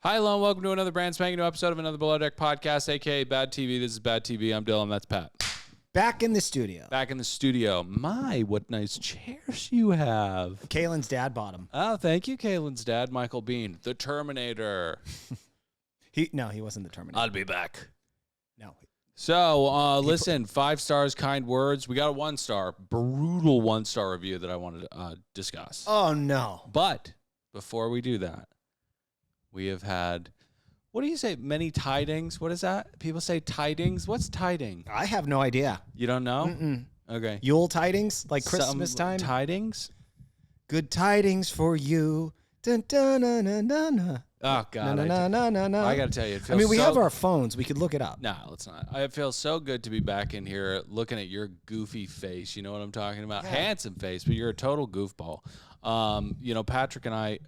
Hi, hello, and welcome to another brand spanking new episode of another Below Deck podcast, aka BADTV. This is BADTV. I'm Dylan. That's Pat. Back in the studio. Back in the studio. My, what nice chairs you have. Kaylin's dad bought them. Oh, thank you, Kaylin's dad, Michael Bean, the Terminator. He wasn't the Terminator. I'll be back. No. So, listen, 5 stars, kind words. We got a 1-star, brutal 1-star review that I wanted to discuss. Oh, no. But before we do that, we have had, what do you say, many tidings? What is that? People say tidings. What's tiding? I have no idea. You don't know? Mm-mm. Okay. Yule tidings? Like Christmas time? Tidings? Good tidings for you. Dun, dun, na, na, na, na. Oh, God. I got to tell you, it feels we have our phones. We could look it up. No, let's not. It feels so good to be back in here looking at your goofy face. You know what I'm talking about? Yeah. Handsome face, but you're a total goofball. Patrick and I...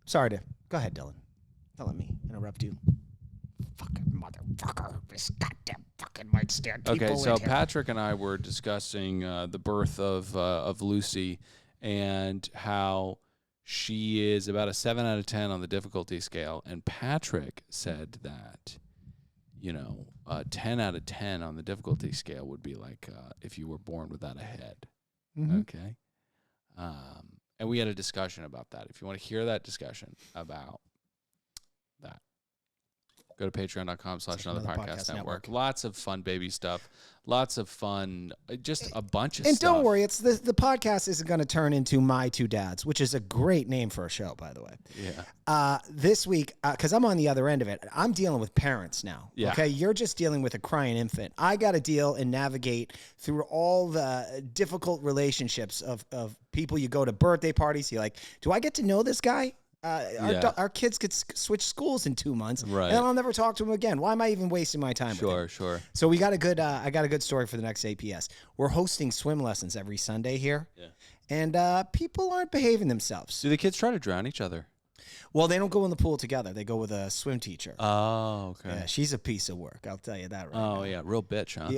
Sorry to... Go ahead, Dylan. Don't let me interrupt you. Fucking motherfucker. This goddamn fucking might stand people Okay, so in here. Patrick and I were discussing the birth of Lucy and how she is about a 7 out of 10 on the difficulty scale. And Patrick said that, a 10 out of 10 on the difficulty scale would be like if you were born without a head. Mm-hmm. Okay. And we had a discussion about that. If you want to hear that discussion about that, go to patreon.com/anotherpodcast network. Lots of fun baby stuff. Lots of fun, just a bunch of stuff. And don't worry, it's the podcast isn't going to turn into My Two Dads, which is a great name for a show, by the way. Yeah. This week, because I'm on the other end of it, I'm dealing with parents now. Yeah. Okay, you're just dealing with a crying infant. I got to deal and navigate through all the difficult relationships of people. You go to birthday parties, you're like, do I get to know this guy? Our kids could switch schools in 2 months, right? And I'll never talk to him again. Why am I even wasting my time? Sure, sure. So we got a good. I got a good story for the next APS. We're hosting swim lessons every Sunday here, and people aren't behaving themselves. Do the kids try to drown each other? Well, they don't go in the pool together. They go with a swim teacher. Oh, okay. Yeah, she's a piece of work. I'll tell you that right now. Oh, yeah. Real bitch, huh?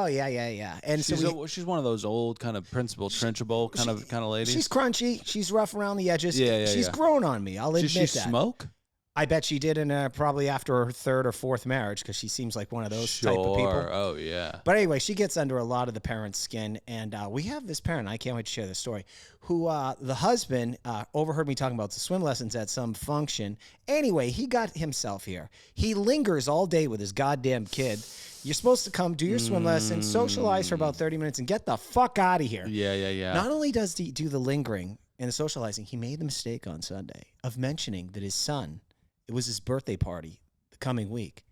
Yeah, yeah. And she's one of those old kind of principal, trenchable kind of ladies. She's crunchy. She's rough around the edges. Yeah. She's grown on me. I'll admit that. Did she smoke? I bet she did probably after her 3rd or 4th marriage because she seems like one of those type of people. Oh, yeah. But anyway, she gets under a lot of the parents' skin. And we have this parent, I can't wait to share this story, who the husband overheard me talking about the swim lessons at some function. Anyway, he got himself here. He lingers all day with his goddamn kid. You're supposed to come do your swim lesson, socialize for about 30 minutes, and get the fuck out of here. Yeah. Not only does he do the lingering and the socializing, he made the mistake on Sunday of mentioning that his son, it was his birthday party the coming week,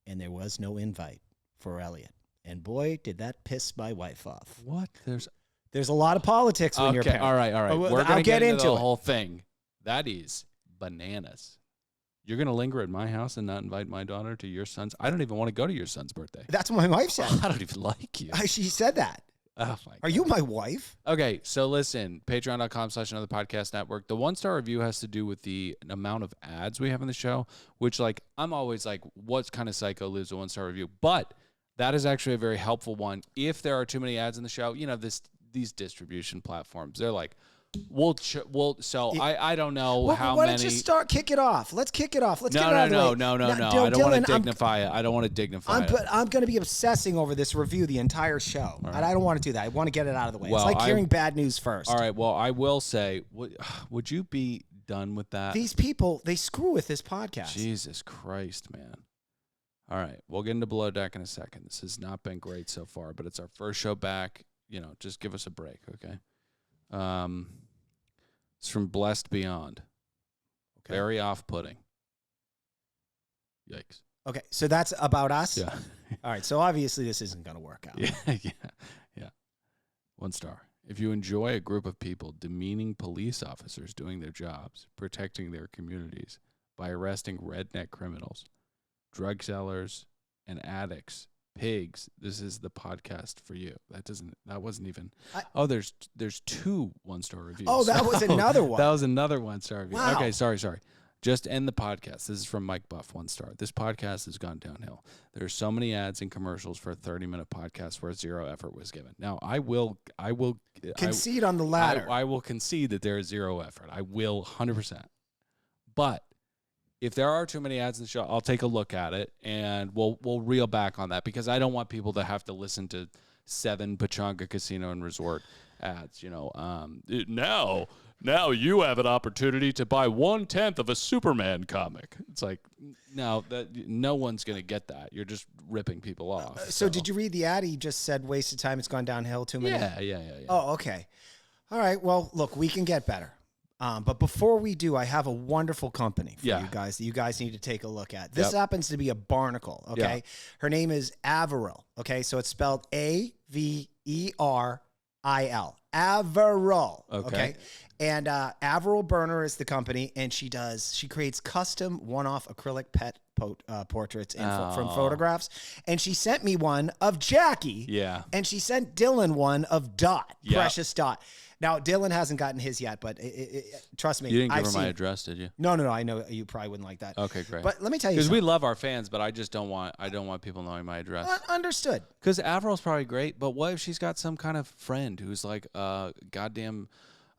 and there was no invite for Elliot. And boy, did that piss my wife off. What? There's a lot of politics when you're a parent. All right. We're going to get into the whole thing. That is bananas. You're going to linger at my house and not invite my daughter to your son's? I don't even want to go to your son's birthday. That's what my wife said. I don't even like you. She said that. Oh my God. Are you my wife? Okay, so listen, patreon.com/anotherpodcast network. The 1-star review has to do with the amount of ads we have in the show, which I'm always like, what kind of psycho leaves a 1-star review? But that is actually a very helpful one. If there are too many ads in the show, these distribution platforms, they're like, I don't know how many. Why don't you kick it off? Let's kick it off. Let's get it out of the way. No. I don't want to dignify it. I don't want to dignify it. I'm going to be obsessing over this review the entire show. Right. And I don't want to do that. I want to get it out of the way. Well, it's like hearing bad news first. All right. Well, I will say, would you be done with that? These people, they screw with this podcast. Jesus Christ, man. All right. We'll get into Below Deck in a second. This has not been great so far, but it's our first show back. Just give us a break, okay? It's from Blessed Beyond. Okay. Very off-putting. Yikes. Okay, so that's about us? Yeah. All right, so obviously this isn't going to work out. Yeah. 1 star. If you enjoy a group of people demeaning police officers doing their jobs, protecting their communities by arresting redneck criminals, drug sellers, and addicts, pigs, this is the podcast for you. That wasn't even. There's 2 1-star reviews. Oh, that was another one. That was another 1-star review. Wow. Okay, sorry. Just end the podcast. This is from Mike Buff, 1-star. This podcast has gone downhill. There's so many ads and commercials for a 30-minute podcast where 0 effort was given. Now, I will concede on the latter. I will concede that there is 0 effort. I will 100%. But if there are too many ads in the show, I'll take a look at it and we'll reel back on that because I don't want people to have to listen to 7 Pechanga Casino and Resort ads. Now you have an opportunity to buy 1/10 of a Superman comic. It's like, no one's gonna get that. You're just ripping people off. So did you read the ad? He just said waste of time. It's gone downhill too many. Yeah. Oh, okay. All right. Well, look, we can get better. But before we do, I have a wonderful company for you guys that you guys need to take a look at. This happens to be a barnacle, okay? Yeah. Her name is Averil, okay? So it's spelled Averil. Averil, okay? And Averil Burner is the company, and she creates custom one-off acrylic pet portraits from photographs. And she sent me one of Jackie. Yeah. And she sent Dylan one of Dot, Precious Dot. Now, Dylan hasn't gotten his yet, but trust me. You didn't give her my address, did you? No. I know you probably wouldn't like that. Okay, great. But let me tell you because we love our fans, but I don't want people knowing my address. Understood. Because Averil's probably great, but what if she's got some kind of friend who's like goddamn,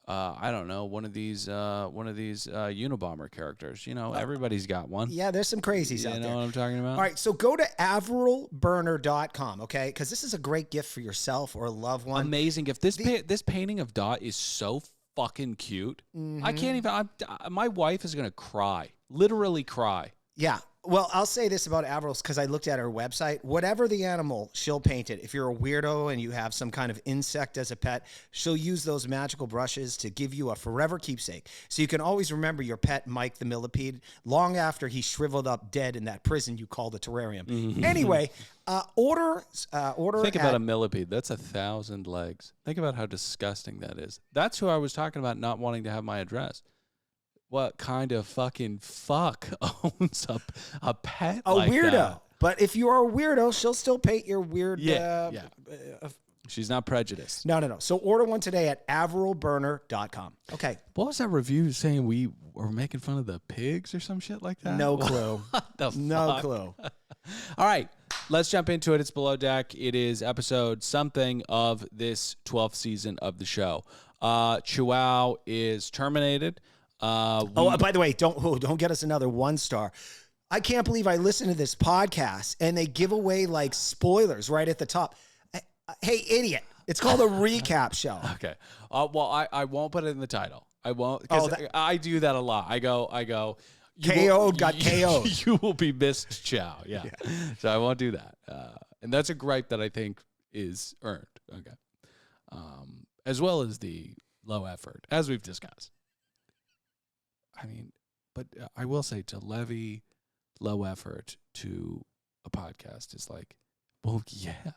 I don't know, one of these Unabomber characters. Everybody's got one. Yeah, there's some crazies out there. You know what I'm talking about? All right, so go to averilburner.com, okay? Because this is a great gift for yourself or a loved one. Amazing gift. This painting of Dot is so fucking cute. Mm-hmm. I can't even. My wife is gonna cry, literally cry. Yeah. Well, I'll say this about Averil's because I looked at her website. Whatever the animal, she'll paint it. If you're a weirdo and you have some kind of insect as a pet, she'll use those magical brushes to give you a forever keepsake. So you can always remember your pet, Mike the millipede, long after he shriveled up dead in that prison you call the terrarium. Mm-hmm. Anyway, order. Think about a millipede. That's 1,000 legs. Think about how disgusting that is. That's who I was talking about not wanting to have my address. What kind of fucking fuck owns a pet like weirdo. That? But if you are a weirdo, she'll still paint your weird. She's not prejudiced. No. So order one today at averilburner.com. Okay. What was that review saying? We were making fun of the pigs or some shit like that? No clue. No clue. All right. Let's jump into it. It's Below Deck. It is episode something of this 12th season of the show. Chihuahua is terminated. By the way, don't get us another 1-star. I can't believe I listened to this podcast and they give away like spoilers right at the top. Hey, idiot! It's called a recap show. Okay. Well, I won't put it in the title. I won't because I do that a lot. I go. KO'd. You will be missed, Chow. Yeah. So I won't do that. And that's a gripe that I think is earned. Okay. As well as the low effort, as we've discussed. I mean, but I will say to levy low effort to a podcast is like, well, yeah.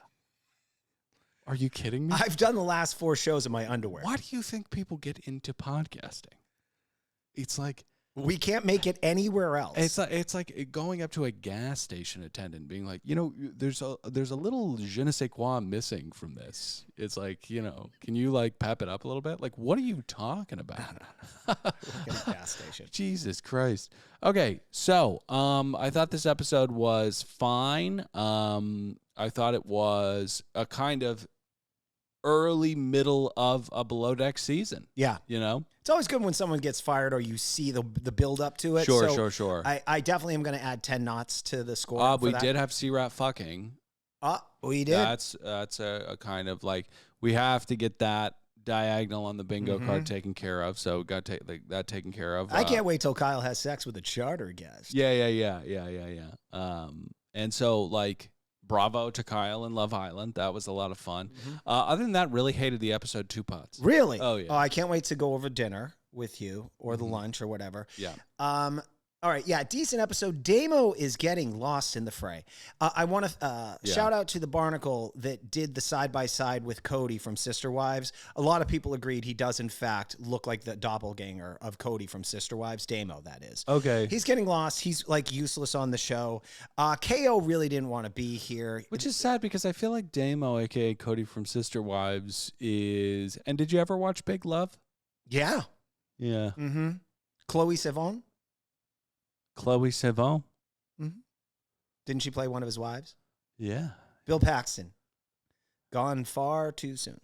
Are you kidding me? I've done the last 4 shows in my underwear. Why do you think people get into podcasting? It's like we can't make it anywhere else. It's like going up to a gas station attendant being like, there's a little je ne sais quoi missing from this. It's like, can you like pep it up a little bit? Like, what are you talking about? Work at a gas station. Jesus Christ. Okay, so I thought this episode was fine. I thought it was a kind of early middle of a Below Deck season. Yeah. It's always good when someone gets fired or you see the build up to it. Sure. I definitely am going to add 10 knots to the score. We did have C-Rat fucking. We did. That's a kind of like, we have to get that diagonal on the bingo card taken care of. So we got to take that taken care of. I can't wait till Kyle has sex with a charter guest. Yeah. And so like, bravo to Kyle in Love Island. That was a lot of fun. Other than that, really hated the episode 2 pots. Really? Oh, yeah. Oh, I can't wait to go over dinner with you or the lunch or whatever. Yeah. All right, yeah, decent episode. Damo is getting lost in the fray. I want to shout out to the Barnacle that did the side-by-side with Cody from Sister Wives. A lot of people agreed he does, in fact, look like the doppelganger of Cody from Sister Wives. Damo, that is. Okay. He's getting lost. He's, like, useless on the show. KO really didn't want to be here. Which is sad because I feel like Damo, a.k.a. Cody from Sister Wives, is... And did you ever watch Big Love? Yeah. Yeah. Mm-hmm. Chloe Sevigny? Chloe Sevigny. Mm-hmm. Didn't she play one of his wives? Yeah. Bill Paxton. Gone far too soon.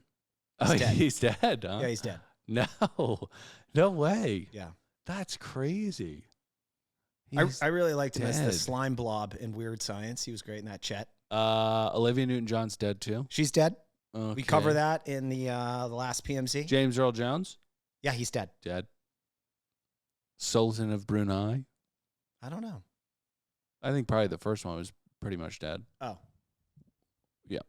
He's dead, huh? Yeah, he's dead. No way. Yeah. That's crazy. I really liked him as the dead. slime blob in Weird Science. He was great in that. Chet. Olivia Newton John's dead too. She's dead. Okay. We cover that in the last PMZ. James Earl Jones Yeah, he's dead. dead. Sultan of Brunei. I don't know. I think probably the first one was pretty much dead. Oh. Yeah.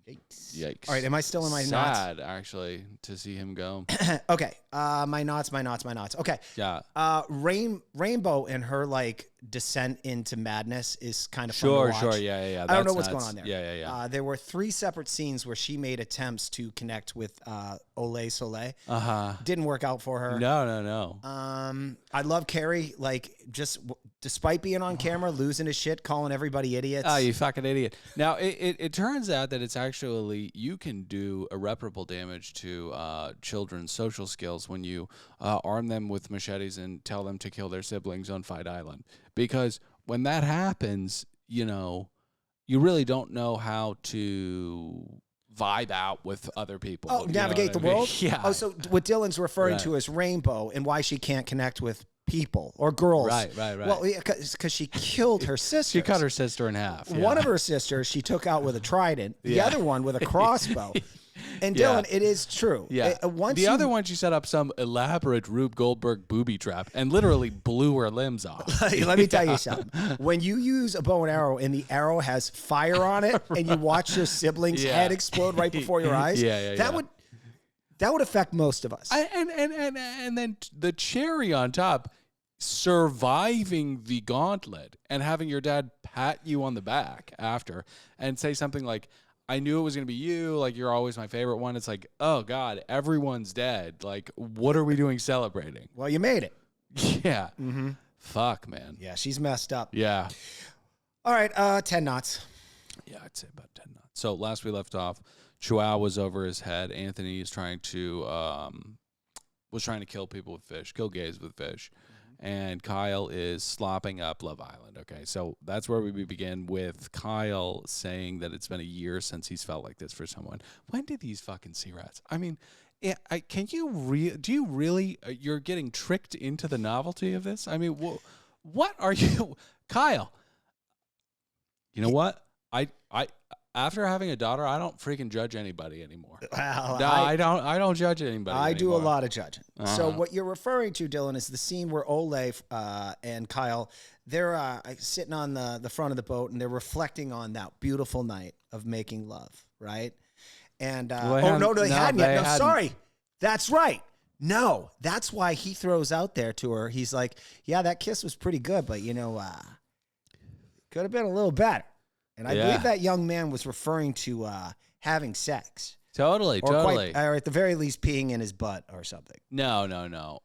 Yikes. Yikes. All right, am I still in my knots? Sad, actually, to see him go. Okay. My knots. Okay. Yeah. Rainbow and her like descent into madness is kind of Sure, fun to watch. Yeah. I don't know That's what's nuts. going on there. Yeah. There were 3 separate scenes where she made attempts to connect with Olay Soleil. Didn't work out for her. No. I love Carrie. Like, just despite being on camera, losing his shit, calling everybody idiots. Oh, you fucking idiot. Now, it turns out that it's actually, you can do irreparable damage to children's social skills when you arm them with machetes and tell them to kill their siblings on Fight Island. Because when that happens, you really don't know how to vibe out with other people. Oh, navigate the world? Yeah. Oh, so what Dylan's referring Right. to as Rainbow and why she can't connect with people or girls. Right. Well, because she killed her sister. She cut her sister in half. One of her sisters she took out with a trident. The Yeah. other one with a crossbow. And Yeah. Dylan, it is true. Yeah. The other one, she set up some elaborate Rube Goldberg booby trap and literally blew her limbs off. Let me tell you something. When you use a bow and arrow and the arrow has fire on it and you watch your sibling's Yeah. head explode right before your eyes, that would affect most of us. And then the cherry on top, surviving the gauntlet and having your dad pat you on the back after and say something like, I knew it was going to be you. Like, you're always my favorite one. It's like, oh, God, everyone's dead. Like, what are we doing celebrating? Well, you made it. Yeah. Mm-hmm. Fuck, man. Yeah, she's messed up. Yeah. All right, 10 knots. Yeah, I'd say about 10 knots. So last we left off, Chihuahua was over his head. Anthony is trying to kill people with fish, kill gays with fish. And Kyle is slopping up Love Island. Okay, so that's where we begin with Kyle saying that it's been a year since he's felt like this for someone. When did these fucking sea rats? I mean, do you really, you're getting tricked into the novelty of this? I mean, what are you, Kyle? You know what? I after having a daughter, I don't freaking judge anybody anymore. Well, No, I don't judge anybody. I do a anymore. lot of judging. So what you're referring to, Dylan, is the scene where Olay and Kyle, they're sitting on the front of the boat and they're reflecting on that beautiful night of making love, right? And they hadn't yet. No, sorry, that's right. No, that's why he throws out there to her. He's like, "Yeah, that kiss was pretty good, but could have been a little better." And I believe that young man was referring to having sex. Totally. Or at the very least, peeing in his butt or something. No.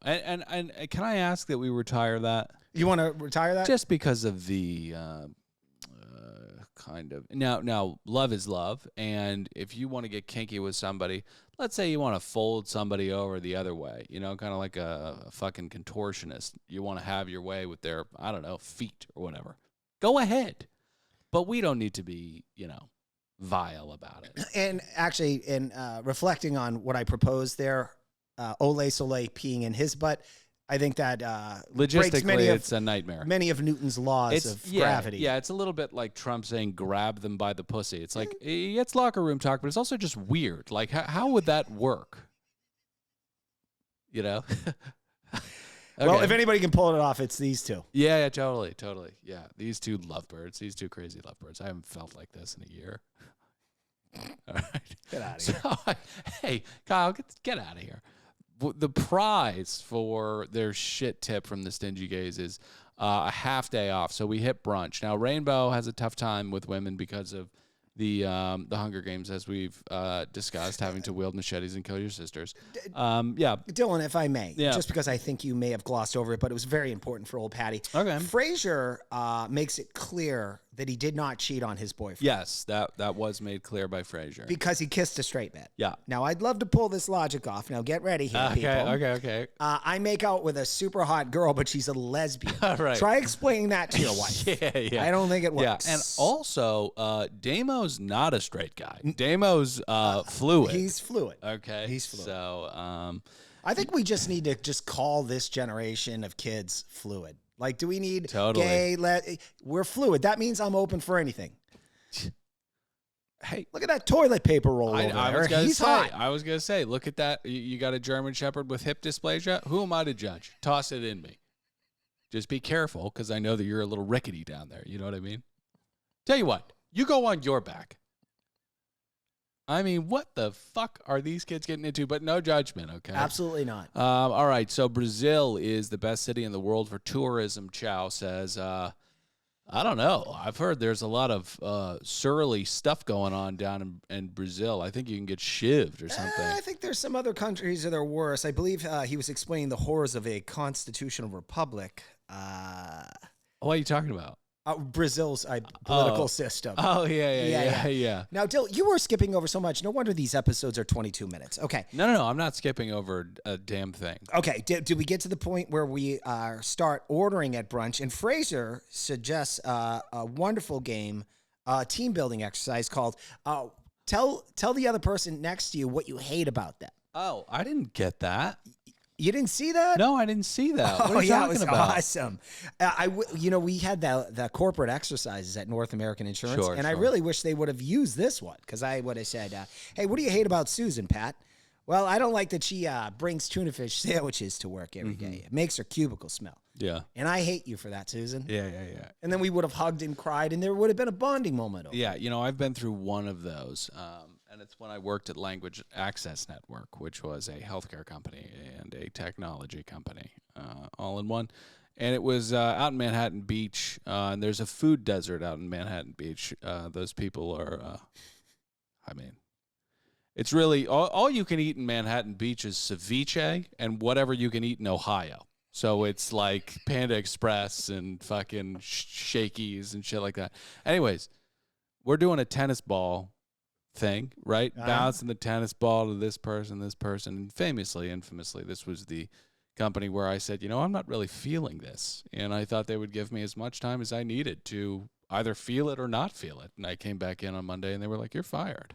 And can I ask that we retire that? You want to retire that? Just because of the kind of now love is love, and if you want to get kinky with somebody, let's say you want to fold somebody over the other way, kind of like a fucking contortionist. You want to have your way with their, I don't know, feet or whatever. Go ahead. But we don't need to be, vile about it. And actually, in reflecting on what I proposed there, Olay Soleil peeing in his butt, I think that logistically, it's a nightmare. Many of Newton's laws of gravity. Yeah, it's a little bit like Trump saying, grab them by the pussy. It's like, it's locker room talk, but it's also just weird. Like, how would that work? Okay. Well, if anybody can pull it off, it's these two. Yeah, totally. Yeah, these two lovebirds, these two crazy lovebirds. I haven't felt like this in a year. All right. Get out of here. So, hey, Kyle, get out of here. The prize for their shit tip from the Stingy Gays is a half day off. So we hit brunch. Now, Rainbow has a tough time with women because of the Hunger Games, as we've discussed, having to wield machetes and kill your sisters. Dylan, if I may, Yeah. just because I think you may have glossed over it, but it was very important for old Patty. Okay. Frasier makes it clear that he did not cheat on his boyfriend. Yes, that was made clear by Frasier. Because he kissed a straight man. Yeah. Now, I'd love to pull this logic off. Now, get ready here, people. Okay. I make out with a super hot girl, but she's a lesbian. Right. Try explaining that to your wife. Yeah. I don't think it works. Yeah, and also, Damo's not a straight guy. Damo's fluid. He's fluid. Okay. He's fluid. So, I think we just need to just call this generation of kids fluid. Like, do we need Totally. gay? We're fluid. That means I'm open for anything. Hey, Look at that toilet paper roll over I there. was gonna He's say, hot. I was gonna say, look at that. You got a German Shepherd with hip dysplasia. Who am I to judge? Toss it in me. Just be careful, because I know that you're a little rickety down there. You know what I mean? Tell you what, you go on your back. I mean, what the fuck are these kids getting into? But no judgment, okay? Absolutely not. All right, so Brazil is the best city in the world for tourism, Chow says. I don't know. I've heard there's a lot of surly stuff going on down in Brazil. I think you can get shivved or something. I think there's some other countries that are worse. I believe he was explaining the horrors of a constitutional republic. What are you talking about? Brazil's political system. Oh, yeah. Now, Dill, you were skipping over so much. No wonder these episodes are 22 minutes. Okay. No. I'm not skipping over a damn thing. Okay. Did we get to the point where we start ordering at brunch? And Fraser suggests a wonderful game, team building exercise called tell the other person next to you what you hate about them. Oh, I didn't get that. You didn't see that? No, I didn't see that. What are you yeah, talking it was about? awesome. We had the corporate exercises at North American Insurance, Sure, and I really wish they would have used this one, because I would have said, "Hey, what do you hate about Susan, Pat?" Well, I don't like that she brings tuna fish sandwiches to work every day. It makes her cubicle smell. Yeah. And I hate you for that, Susan. Yeah. And then we would have hugged and cried, and there would have been a bonding moment. Yeah, I've been through one of those, and it's when I worked at Language Access Network, which was a healthcare company and a technology company, all in one. And it was out in Manhattan Beach, and there's a food desert out in Manhattan Beach. Those people are, it's really, all you can eat in Manhattan Beach is ceviche and whatever you can eat in Ohio. So it's like Panda Express and fucking Shakey's and shit like that. Anyways, we're doing a tennis ball thing, right? Bouncing the tennis ball to this person. And infamously, this was the company where I said, I'm not really feeling this. And I thought they would give me as much time as I needed to either feel it or not feel it. And I came back in on Monday and they were like, "You're fired.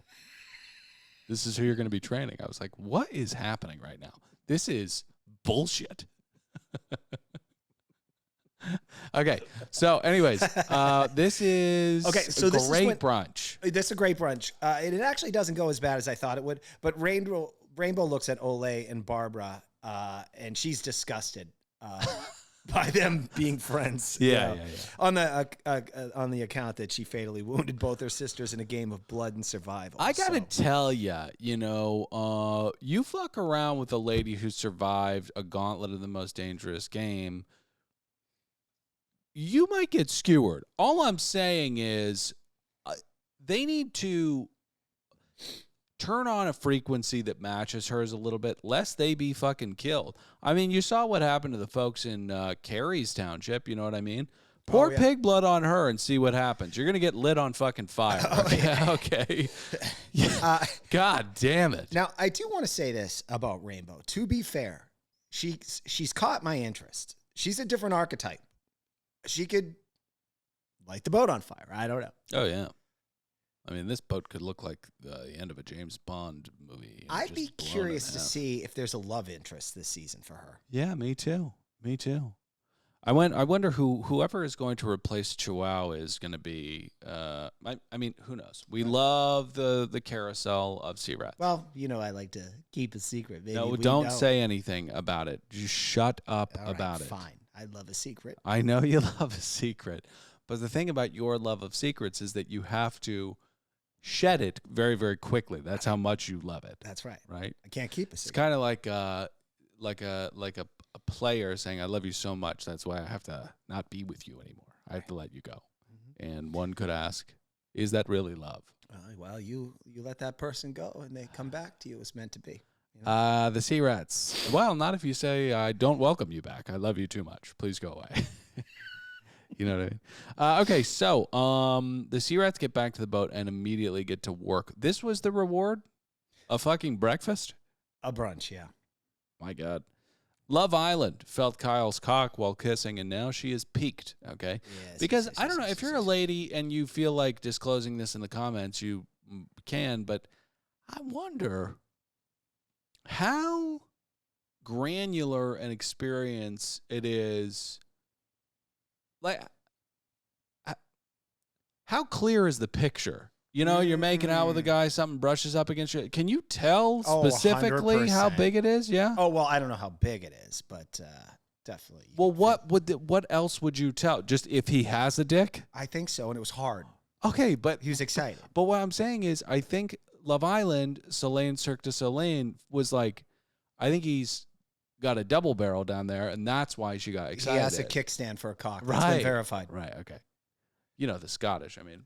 This is who you're going to be training." I was like, what is happening right now? This is bullshit. Okay, so anyways, this is great brunch. This is a great brunch. It actually doesn't go as bad as I thought it would, but Rainbow looks at Olay and Barbara, and she's disgusted by them being friends. Yeah. On the account that she fatally wounded both her sisters in a game of blood and survival. I gotta tell you, you fuck around with a lady who survived a gauntlet of the most dangerous game, you might get skewered. All I'm saying is they need to turn on a frequency that matches hers a little bit, lest they be fucking killed. I mean, you saw what happened to the folks in Carey's Township, you know what I mean? Pour pig blood on her and see what happens. You're going to get lit on fucking fire. Okay. God damn it. Now, I do want to say this about Rainbow. To be fair, she's caught my interest. She's a different archetype. She could light the boat on fire. I don't know. Oh, yeah. I mean, this boat could look like the end of a James Bond movie. I'd be curious to see if there's a love interest this season for her. Yeah, me too. I wonder whoever is going to replace Chihuahua is going to be. I mean, who knows? We love the carousel of Sea Rats. Well, I like to keep a secret. Maybe no, don't say anything about it. Just shut up about it. Fine. I love a secret. I know you love a secret, but the thing about your love of secrets is that you have to shed it very, very quickly. That's how much you love it. That's right. Right. I can't keep a secret. It's kind of like a player saying, "I love you so much, that's why I have to not be with you anymore. I have to let you go." Mm-hmm. And one could ask, is that really love? Well, you let that person go, and they come back to you as meant to be. The Sea Rats. Well, not if you say, "I don't welcome you back. I love you too much. Please go away." You know what I mean? Okay, so the Sea Rats get back to the boat and immediately get to work. This was the reward? A fucking breakfast? A brunch, yeah. My God. Love Island felt Kyle's cock while kissing, and now she is peaked, okay? Yes, because I don't know, if you're a lady and you feel like disclosing this in the comments, you can, but I wonder how granular an experience it is. Like, how clear is the picture? You know, you're making out with a guy, something brushes up against you. Can you tell specifically how 100%. big it is? Yeah. Oh, well, I don't know how big it is, but definitely. Well, what else would you tell? Just if he has a dick? I think so, and it was hard. Okay, but He was excited. But what I'm saying is, I think Love Island, Soleil Cirque du Soleil was like, I think he's got a double barrel down there, and that's why she got excited. He has a kickstand for a cock. Right. That's been verified. Right. Okay. You know the Scottish. I mean,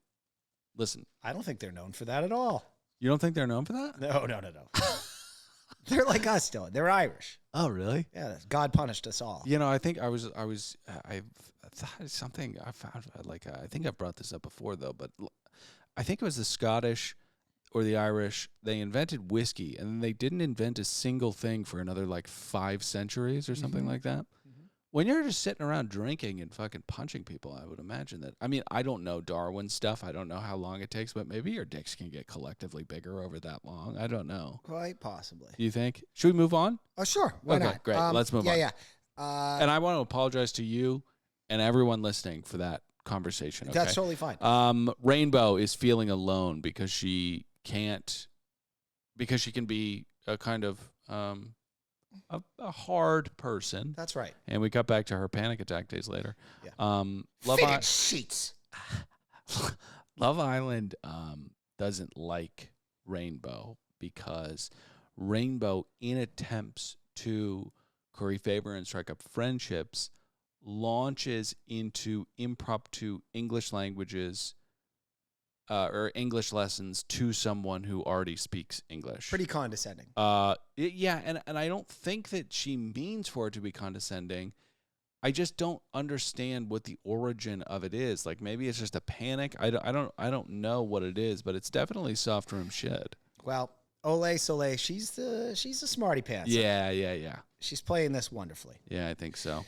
listen. I don't think they're known for that at all. You don't think they're known for that? No. They're like us still. They're Irish. Oh, really? Yeah, God punished us all. You know, I think I thought something I found, like, I think I've brought this up before, though, but I think it was the Scottish or the Irish. They invented whiskey, and then they didn't invent a single thing for another, like, 5 centuries or something like that. When you're just sitting around drinking and fucking punching people, I would imagine that. I mean, I don't know Darwin stuff. I don't know how long it takes, but maybe your dicks can get collectively bigger over that long. I don't know. Quite possibly. Do you think? Should we move on? Oh, sure. Why Okay, not? great. Let's move on. Yeah. And I want to apologize to you and everyone listening for that conversation. Okay? That's totally fine. Rainbow is feeling alone because she can be a kind of a hard person. That's right. And we got back to her panic attack days later. Yeah. Fitted sheets. Love Island doesn't like Rainbow because Rainbow, in attempts to curry favor and strike up friendships, launches into impromptu English languages or English lessons to someone who already speaks English. Pretty condescending. Yeah, and I don't think that she means for it to be condescending. I just don't understand what the origin of it is. Like, maybe it's just a panic. I don't know what it is, but it's definitely soft room shit. Well, Ole Soleil, she's a smarty pants. Yeah. She's playing this wonderfully. Yeah, I think so.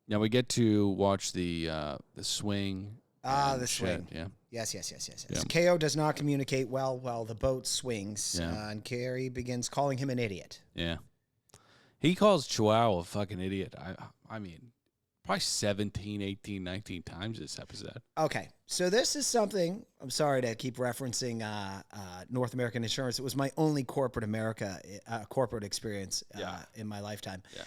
Now we get to watch the swing. The swing. Yeah. Yes. Yeah. KO does not communicate well while the boat swings, Yeah. and Carrie begins calling him an idiot. Yeah. He calls Chihuahua a fucking idiot. I mean, probably 17, 18, 19 times this episode. Okay, so this is something, I'm sorry to keep referencing North American Insurance. It was my only corporate experience in my lifetime. Yeah.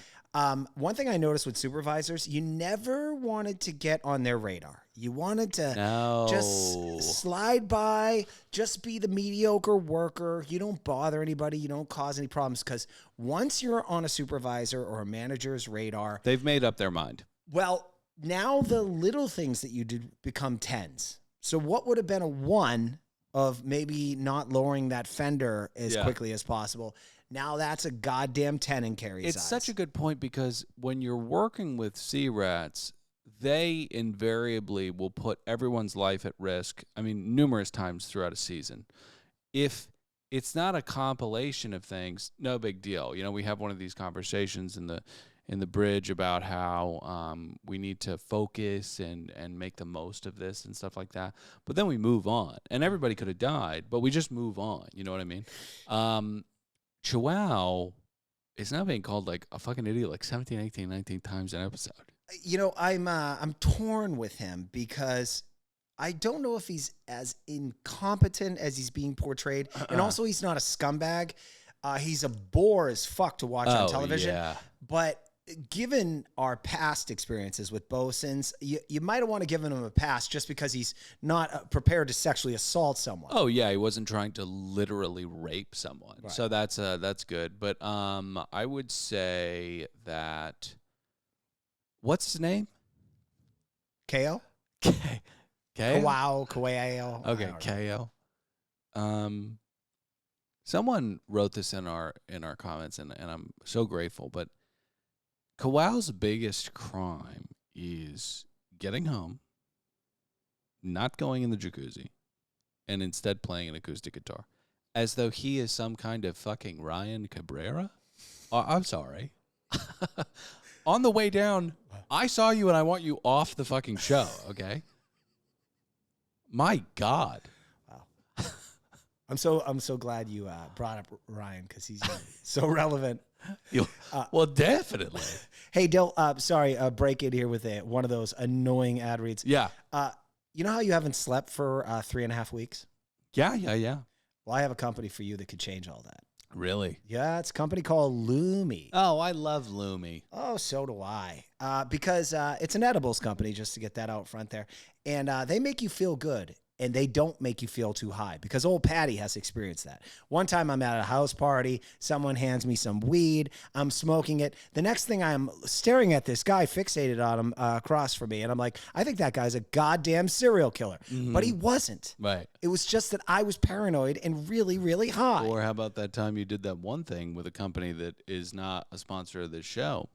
One thing I noticed with supervisors, you never wanted to get on their radar. You wanted to just slide by, just be the mediocre worker. You don't bother anybody. You don't cause any problems, because once you're on a supervisor or a manager's radar, they've made up their mind. Well, now the little things that you did become 10s. So what would have been a 1 of maybe not lowering that fender as quickly as possible, now that's a goddamn 10 in Carrie's eyes. It's such a good point, because when you're working with sea rats, they invariably will put everyone's life at risk. I mean, numerous times throughout a season. If it's not a compilation of things, no big deal. You know, we have one of these conversations in the bridge about how we need to focus and make the most of this and stuff like that. But then we move on. And everybody could have died, but we just move on. You know what I mean? Chihuahua is now being called like a fucking idiot like 17, 18, 19 times an episode. You know, I'm torn with him, because I don't know if he's as incompetent as he's being portrayed. And also, he's not a scumbag. He's a bore as fuck to watch on television. Yeah. But given our past experiences with bosuns, you might have want to give him a pass just because he's not prepared to sexually assault someone. Oh yeah, he wasn't trying to literally rape someone. Right. So that's good. But I would say that, what's his name? KO? KO? Kauao. Okay, KO. Someone wrote this in our comments, and I'm so grateful, but Kauao's biggest crime is getting home, not going in the jacuzzi, and instead playing an acoustic guitar, as though he is some kind of fucking Ryan Cabrera. I'm sorry. On the way down, I saw you and I want you off the fucking show, okay? My God. Wow. I'm so glad you brought up Ryan, because he's so relevant. Well, definitely. Hey, Dill, sorry, break in here with one of those annoying ad reads. Yeah. You know how you haven't slept for 3.5 weeks? Yeah. Well, I have a company for you that could change all that. Really? Yeah, it's a company called Lumi. Oh, I love Lumi. Oh, so do I. Because it's an edibles company, just to get that out front there. And they make you feel good. And they don't make you feel too high, because old Patty has experienced that. One time I'm at a house party, someone hands me some weed, I'm smoking it. The next thing I'm staring at this guy fixated on him across from me, and I'm like, I think that guy's a goddamn serial killer. But he wasn't. Right. It was just that I was paranoid and really, really high. Or how about that time you did that one thing with a company that is not a sponsor of this show,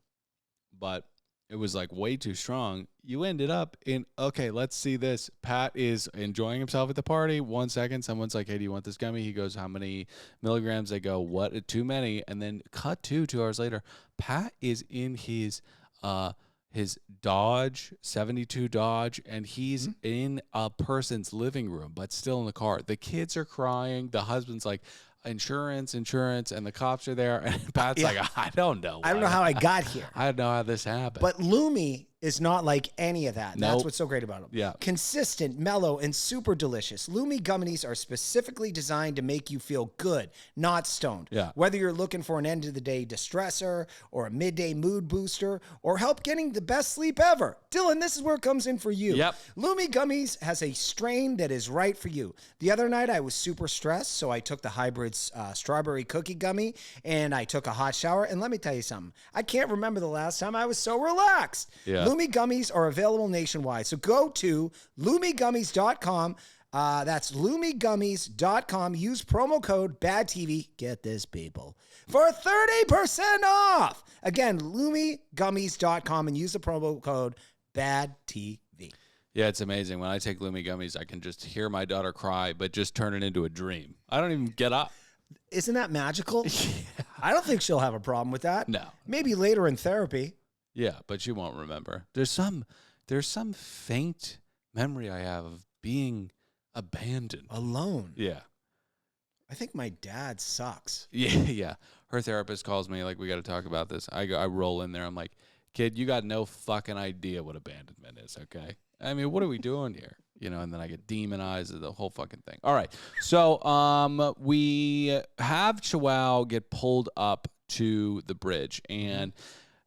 but it was like way too strong. You ended up in, okay, let's see this. Pat is enjoying himself at the party. 1 second, someone's like, hey, do you want this gummy? He goes, how many milligrams? They go, what? Too many. And then cut to 2 hours later, Pat is in his Dodge, 72 Dodge, and he's in a person's living room, but still in the car. The kids are crying. The husband's like, insurance, and the cops are there, and Pat's like, I don't know. I don't know how I got here. I don't know how this happened. But Lumi is not like any of that. That's what's so great about them. Yeah. Consistent, mellow, and super delicious. Lumi gummies are specifically designed to make you feel good, not stoned. Yeah. Whether you're looking for an end-of-the-day distressor or a midday mood booster or help getting the best sleep ever, Dylan, this is where it comes in for you. Yep. Lumi Gummies has a strain that is right for you. The other night, I was super stressed, so I took the hybrid strawberry cookie gummy, and I took a hot shower. And let me tell you something. I can't remember the last time I was so relaxed. Yeah. Lumi Gummies are available nationwide. So go to LumiGummies.com. That's LumiGummies.com. Use promo code BADTV. Get this, people. For 30% off. Again, LumiGummies.com, and use the promo code BADTV. Yeah, it's amazing. When I take Lumi gummies, I can just hear my daughter cry, but just turn it into a dream. I don't even get up. Isn't that magical? Yeah. I don't think she'll have a problem with that. No. Maybe later in therapy. Yeah, but she won't remember. There's some faint memory I have of being abandoned. Alone. Yeah. I think my dad sucks. Yeah. Her therapist calls me, like, we got to talk about this. I roll in there. I'm like, kid, you got no fucking idea what abandonment is, okay? I mean, what are we doing here? And then I get demonized, the whole fucking thing. All right. So we have Chihuahua get pulled up to the bridge, and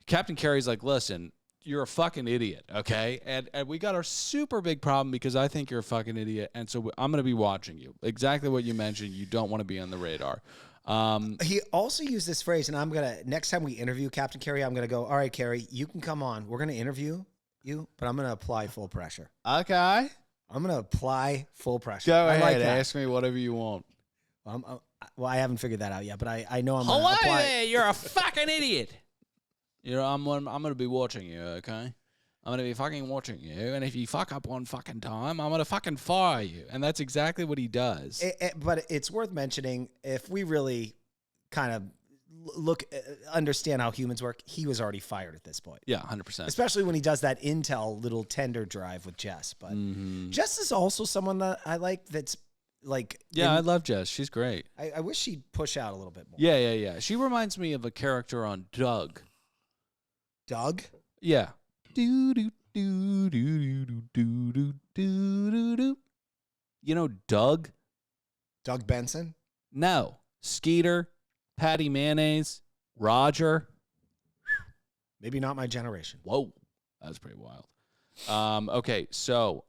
Captain Carey's like, listen, you're a fucking idiot, okay? And we got our super big problem because I think you're a fucking idiot, and so I'm going to be watching you. Exactly what you mentioned. You don't want to be on the radar. He also used this phrase, and next time we interview Captain Carey, I'm going to go, all right, Carey, you can come on. We're going to interview you, but I'm going to apply full pressure. Okay. I'm going to apply full pressure. Go ahead. Ask me whatever you want. Well, I haven't figured that out yet, but I know I'm going to apply. Hello there, you're a fucking idiot. I'm going to be watching you, okay? I'm going to be fucking watching you, and if you fuck up one fucking time, I'm going to fucking fire you. And that's exactly what he does. But it's worth mentioning, if we really kind of understand how humans work, he was already fired at this point. Yeah, 100%. Especially when he does that Intel little tender drive with Jess. But Jess is also someone that I like that's like... Yeah, I love Jess. She's great. I wish she'd push out a little bit more. Yeah. She reminds me of a character on Doug. Doug? Yeah. Do do do do do do do do do. You know Doug? Doug Benson? No. Skeeter, Patty Mayonnaise, Roger. Maybe not my generation. Whoa. That was pretty wild. Okay, so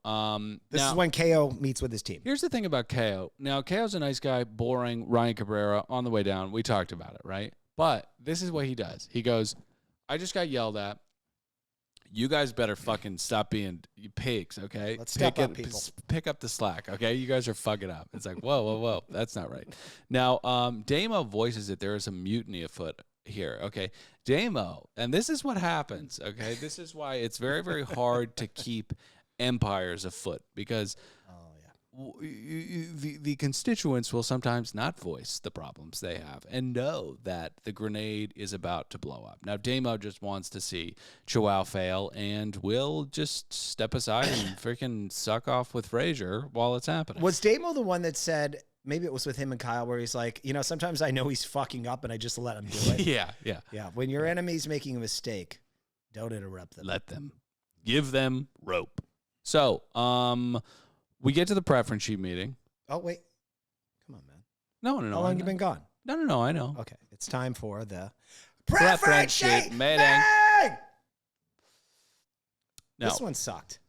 this is when KO meets with his team. Here's the thing about KO. Now, KO's a nice guy, boring, Ryan Cabrera on the way down. We talked about it, right? But this is what he does. He goes, I just got yelled at. You guys better fucking stop being pigs, okay? Let's step up, people. Pick up the slack, okay? You guys are fucking up. It's like, whoa. That's not right. Now, Damo voices that there is a mutiny afoot here, okay? Damo, and this is what happens, okay? This is why it's very, very hard to keep empires afoot, because the constituents will sometimes not voice the problems they have and know that the grenade is about to blow up. Now, Damo just wants to see Chihuahua fail and will just step aside and freaking suck off with Frazier while it's happening. Was Damo the one that said maybe it was with him and Kyle where he's like, you know, sometimes I know he's fucking up and I just let him do it. Yeah. Yeah. When your enemy's making a mistake, don't interrupt them. Let them. Give them rope. So, we get to the preference sheet meeting. Oh, wait. Come on, man. No. How long you been gone? No, I know. Okay. It's time for the Preference sheet meeting. No. This one sucked.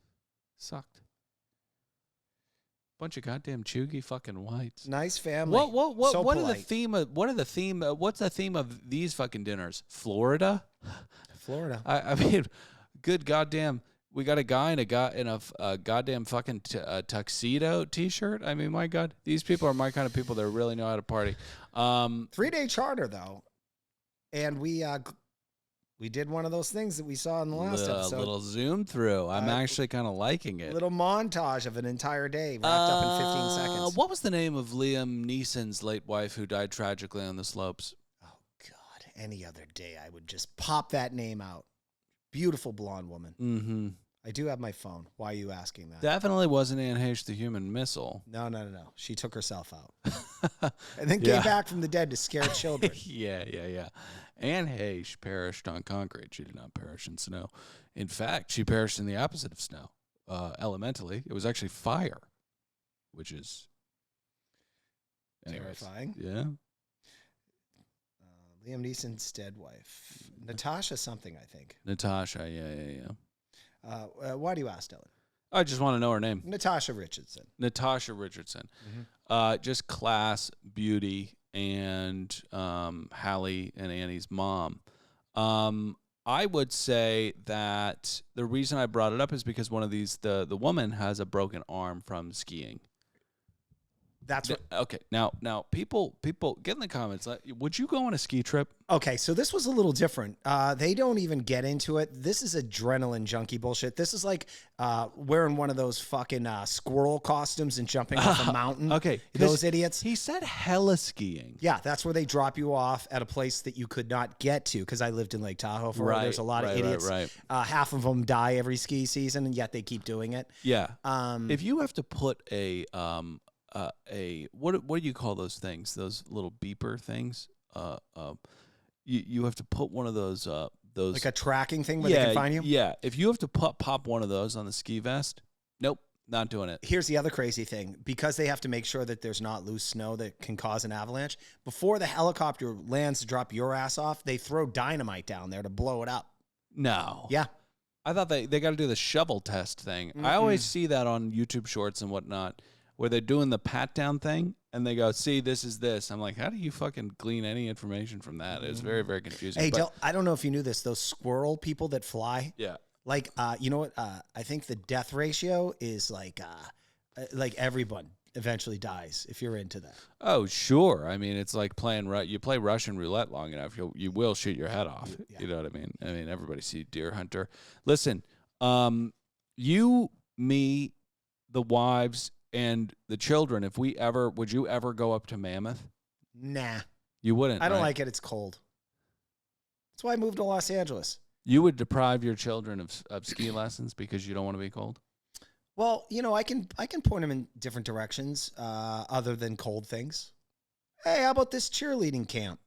Bunch of goddamn chuggy fucking whites. Nice family. What So are the polite. what's the theme of these fucking dinners? Florida? Florida. I mean, good goddamn. We got a guy in a goddamn fucking tuxedo t-shirt. I mean, my God, these people are my kind of people that really know how to party. 3-day charter though, and we did one of those things that we saw in the last episode. A little zoom through. I'm actually kind of liking it. Little montage of an entire day wrapped up in 15 seconds. What was the name of Liam Neeson's late wife who died tragically on the slopes? Oh God! Any other day, I would just pop that name out. Beautiful blonde woman. Mm-hmm. I do have my phone. Why are you asking that? Definitely wasn't Anne Heche the human missile. No. She took herself out. And then came back from the dead to scare children. Yeah. Anne Heche perished on concrete. She did not perish in snow. In fact, she perished in the opposite of snow. Elementally, it was actually fire, which is terrifying. Yeah. Liam Neeson's dead wife. Natasha something, I think. Natasha, yeah. Why do you ask, Dylan? I just want to know her name. Natasha Richardson. Just class, beauty, and Hallie and Annie's mom. I would say that the reason I brought it up is because one of these, the woman has a broken arm from skiing. That's what. Okay. Now, people, get in the comments. Would you go on a ski trip? Okay, so this was a little different. They don't even get into it. This is adrenaline junkie bullshit. This is like wearing one of those fucking squirrel costumes and jumping off a mountain. Okay, those idiots. He said hella skiing. Yeah, that's where they drop you off at a place that you could not get to because I lived in Lake Tahoe for a while. There's a lot of idiots. Right. Half of them die every ski season, and yet they keep doing it. Yeah. If you have to put what do you call those things? Those little beeper things. You have to put one of those like a tracking thing where they can find you. Yeah. If you have to pop one of those on the ski vest, nope, not doing it. Here's the other crazy thing: because they have to make sure that there's not loose snow that can cause an avalanche. Before the helicopter lands to drop your ass off, they throw dynamite down there to blow it up. No. Yeah. I thought they got to do the shovel test thing. I always see that on YouTube Shorts and whatnot, where they're doing the pat down thing and they go, see, this is this. I'm like, how do you fucking glean any information from that? It's very, very confusing. Hey, Del, I don't know if you knew this. Those squirrel people that fly. Yeah. Like, you know what? I think the death ratio is like everyone eventually dies if you're into that. Oh, sure. I mean, it's like you play Russian roulette long enough, you will shoot your head off. Yeah. You know what I mean? I mean, everybody see Deer Hunter. Listen, you, me, the wives, and the children, would you ever go up to Mammoth? Nah. You wouldn't. I don't right? like it. It's cold. That's why I moved to Los Angeles. You would deprive your children of ski lessons because you don't want to be cold? Well, you know, I can point them in different directions other than cold things. Hey, how about this cheerleading camp?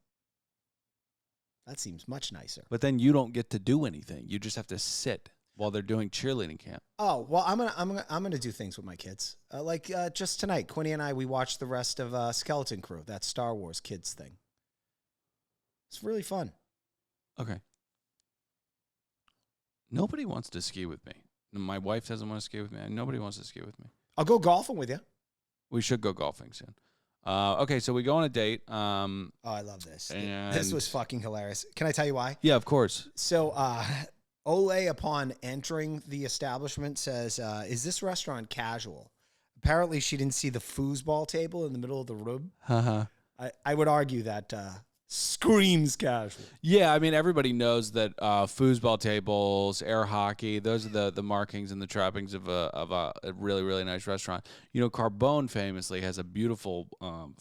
That seems much nicer. But then you don't get to do anything. You just have to sit while they're doing cheerleading camp. Oh, well, I'm gonna do things with my kids. Like just tonight, Quinny and I, we watched the rest of Skeleton Crew, that Star Wars kids thing. It's really fun. Okay. Nobody wants to ski with me. My wife doesn't want to ski with me. Nobody wants to ski with me. I'll go golfing with you. We should go golfing soon. Okay, so we go on a date. Oh, I love this. And This was fucking hilarious. Can I tell you why? Yeah, of course. So, Ole, upon entering the establishment, says, is this restaurant casual? Apparently, she didn't see the foosball table in the middle of the room. I would argue that screams casual. Yeah, I mean, everybody knows that foosball tables, air hockey, those are the markings and the trappings of a really, really nice restaurant. You know, Carbone famously has a beautiful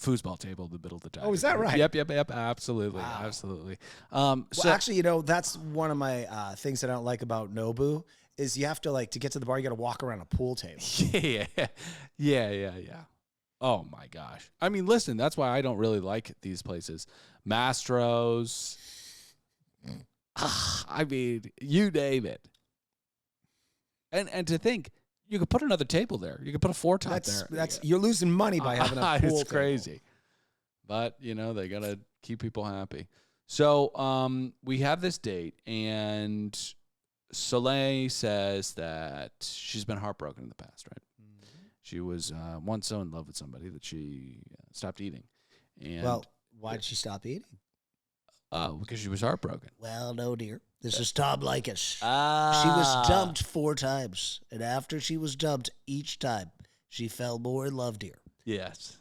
foosball table in the middle of the dining. Oh, is that right? Yep, absolutely. Wow. Absolutely. Well, actually, you know, that's one of my things that I don't like about Nobu is you have to, like, to get to the bar, you got to walk around a pool table. Yeah. Oh my gosh. I mean, listen, that's why I don't really like these places. Mastro's. I mean, you name it. And to think, you could put another table there. You could put a 4-top there. You're losing money by having a pool It's crazy. table. But, you know, they got to keep people happy. So we have this date, and Soleil says that she's been heartbroken in the past, right? She was once so in love with somebody that she stopped eating. And Well, why did she stop eating? because she was heartbroken. Well, no, dear. This is Tom Likas. Ah. She was dumped 4 times, and after she was dumped each time, she fell more in love, dear. Yes.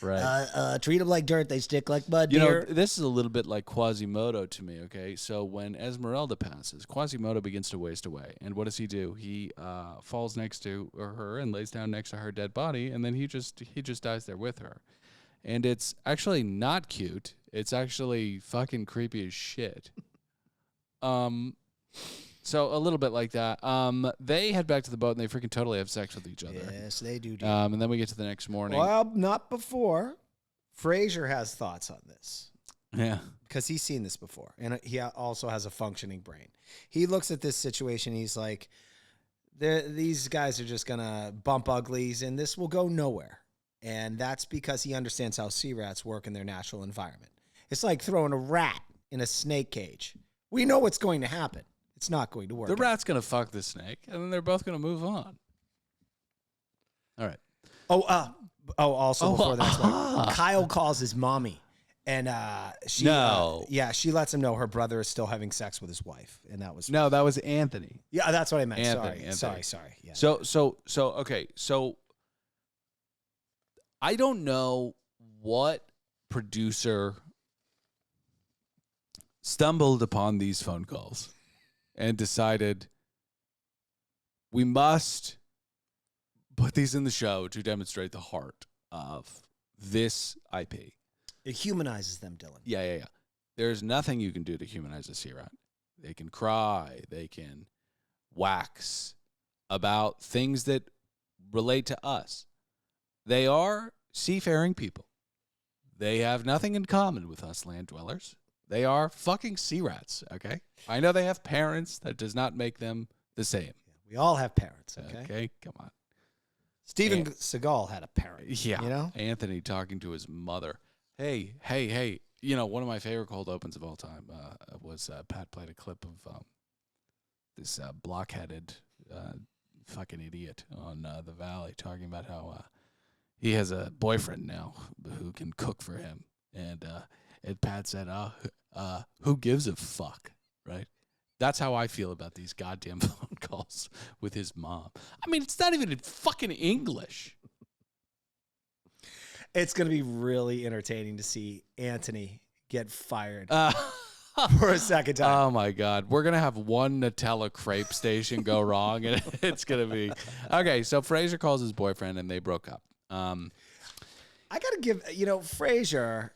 Right. Treat them like dirt, they stick like mud, You know, dear. this is a little bit like Quasimodo to me, okay? So when Esmeralda passes, Quasimodo begins to waste away. And what does he do? He falls next to her and lays down next to her dead body, and then he just dies there with her. And it's actually not cute. It's actually fucking creepy as shit. So a little bit like that. They head back to the boat, and they freaking totally have sex with each other. Yes, they do. Dear. And then we get to the next morning. Well, not before. Fraser has thoughts on this. Yeah. Because he's seen this before. And he also has a functioning brain. He looks at this situation. He's like, these guys are just going to bump uglies, and this will go nowhere. And that's because he understands how sea rats work in their natural environment. It's like throwing a rat in a snake cage. We know what's going to happen. It's not going to work. The rat's going to fuck the snake, and then they're both going to move on. All right. Also before the next one, Kyle calls his mommy, and she lets him know her brother is still having sex with his wife, and that was No, that was Anthony. yeah, that's what I meant. Anthony. Sorry. Yeah. So okay. So I don't know what producer stumbled upon these phone calls and decided we must put these in the show to demonstrate the heart of this IP. It humanizes them, Dylan. Yeah. There's nothing you can do to humanize a sea rat. They can cry. They can wax about things that relate to us. They are seafaring people. They have nothing in common with us land dwellers. They are fucking sea rats, okay? I know they have parents. That does not make them the same. We all have parents, okay? Okay, come on. Steven Seagal had a parent. Yeah. You know? Anthony talking to his mother. Hey. You know, one of my favorite cold opens of all time was Pat played a clip of this blockheaded fucking idiot on the Valley talking about how he has a boyfriend now who can cook for him. And Pat said, who gives a fuck, right? That's how I feel about these goddamn phone calls with his mom. I mean, it's not even in fucking English. It's going to be really entertaining to see Anthony get fired for a second time. Oh, my God. We're going to have one Nutella crepe station go wrong, and it's going to be... Okay, so Fraser calls his boyfriend, and they broke up. I got to give, Fraser...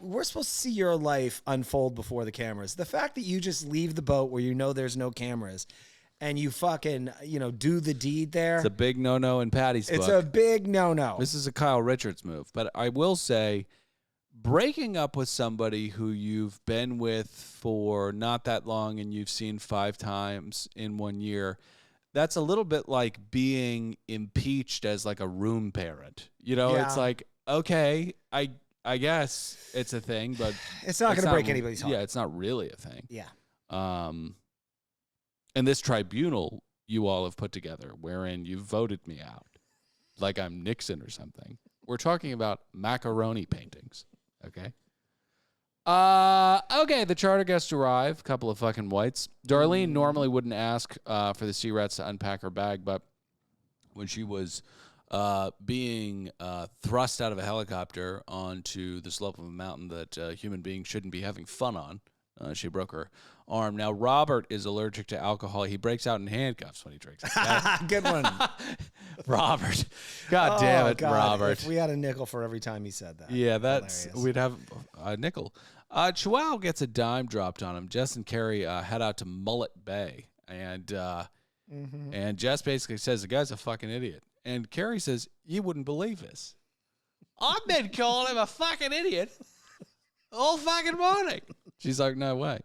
we're supposed to see your life unfold before the cameras. The fact that you just leave the boat where you know there's no cameras and you fucking, do the deed there. It's a big no-no in Patty's book. It's a big no-no. This is a Kyle Richards move. But I will say, breaking up with somebody who you've been with for not that long and you've seen 5 times in 1 year, that's a little bit like being impeached as like a room parent. It's like, okay, I guess it's a thing, but it's not going to break anybody's heart. Yeah, it's not really a thing. Yeah. And this tribunal you all have put together, wherein you voted me out, like I'm Nixon or something. We're talking about macaroni paintings, okay? Okay, the charter guests arrive, a couple of fucking whites. Darlene normally wouldn't ask for the sea rats to unpack her bag, but when she was being thrust out of a helicopter onto the slope of a mountain that human beings shouldn't be having fun on, she broke her arm. Now, Robert is allergic to alcohol. He breaks out in handcuffs when he drinks. Good one. Robert. God damn it, God. Robert. If we had a nickel for every time he said that. Yeah, Hilarious. we'd have a nickel. Chihuahua gets a dime dropped on him. Jess and Carrie head out to Mullet Bay, and Jess basically says the guy's a fucking idiot. And Carrie says, you wouldn't believe this. I've been calling him a fucking idiot all fucking morning. She's like, no way.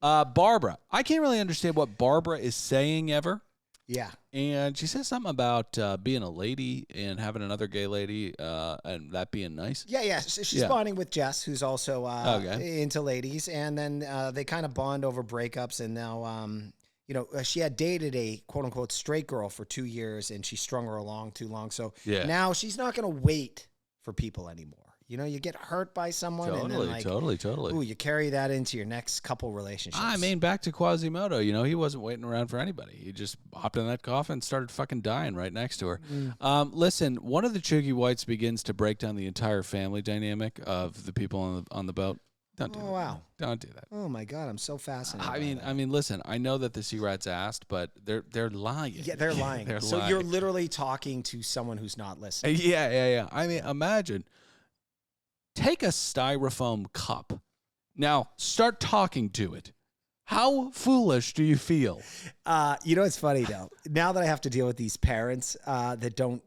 Barbara. I can't really understand what Barbara is saying ever. Yeah. And she says something about being a lady and having another gay lady and that being nice. Yeah. She's bonding with Jess, who's also into ladies. And then they kind of bond over breakups. And now, she had dated a quote-unquote straight girl for 2 years, and she strung her along too long. So now she's not going to wait for people anymore. You get hurt by someone. Totally. Ooh, you carry that into your next couple relationships. I mean, back to Quasimodo. He wasn't waiting around for anybody. He just hopped in that coffin and started fucking dying right next to her. Listen, one of the Chuggy Whites begins to break down the entire family dynamic of the people on the boat. Don't do that. Wow. Don't do that. Oh my God, I'm so fascinated. I mean, listen. I know that the Sea Rats asked, but they're lying. Yeah, they're lying. Lying. You're literally talking to someone who's not listening. Yeah. I mean, imagine. Take a styrofoam cup. Now, start talking to it. How foolish do you feel? It's funny though. Now that I have to deal with these parents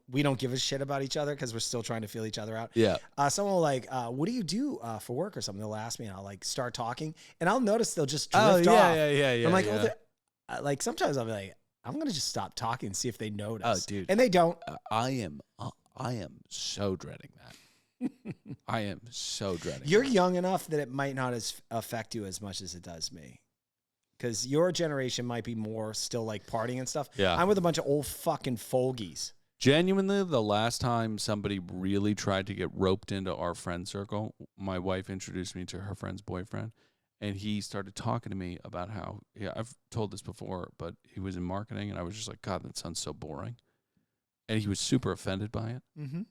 we don't give a shit about each other because we're still trying to feel each other out. Yeah. Someone will what do you do for work or something? They'll ask me and I'll start talking and I'll notice they'll just drift off. Yeah. I'm like, sometimes I'll be like, I'm gonna just stop talking and see if they notice. Oh, dude. And they don't. I am so dreading that. I am so dreading. You're young enough that it might not affect you as much as it does me. Because your generation might be more still partying and stuff. Yeah. I'm with a bunch of old fucking fogies. Genuinely, the last time somebody really tried to get roped into our friend circle, my wife introduced me to her friend's boyfriend, and he started talking to me about how, I've told this before, but he was in marketing, and I was just like, God, that sounds so boring. And he was super offended by it. Mm-hmm.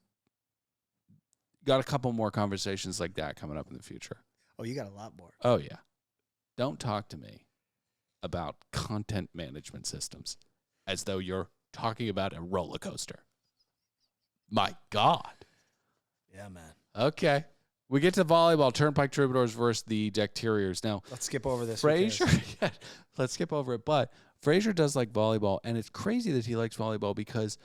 Got a couple more conversations like that coming up in the future. Oh, you got a lot more. Oh, yeah. Don't talk to me about content management systems as though you're talking about a roller coaster. My God. Yeah, man. Okay. We get to volleyball. Turnpike Troubadours versus the Deck Terriers. Now, let's skip over this. Frazier, let's skip over it. But Frazier does like volleyball, and it's crazy that he likes volleyball because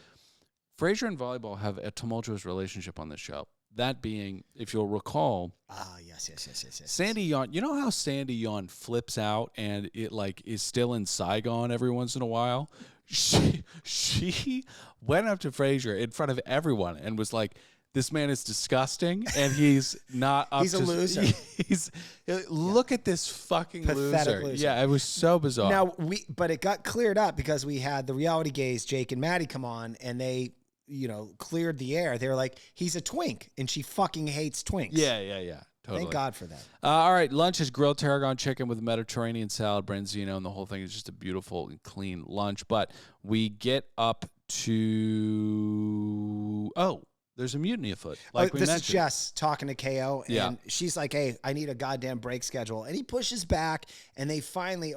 Frazier and volleyball have a tumultuous relationship on this show. That being, if you'll recall, yes. Sandy Yawn. You know how Sandy Yawn flips out and it is still in Saigon every once in a while? She went up to Frazier in front of everyone and was like, this man is disgusting and he's not up he's a loser. Look at this fucking pathetic loser. Yeah, it was so bizarre. Now but it got cleared up because we had the reality gays, Jake and Maddie, come on and they cleared the air. They were like, he's a twink, and she fucking hates twinks. Yeah. Totally. Thank God for that. All right, lunch is grilled tarragon chicken with Mediterranean salad, branzino, and the whole thing is just a beautiful and clean lunch. But we get up to... there's a mutiny afoot, like we mentioned. This is Jess talking to KO, and she's like, hey, I need a goddamn break schedule. And he pushes back, and he finally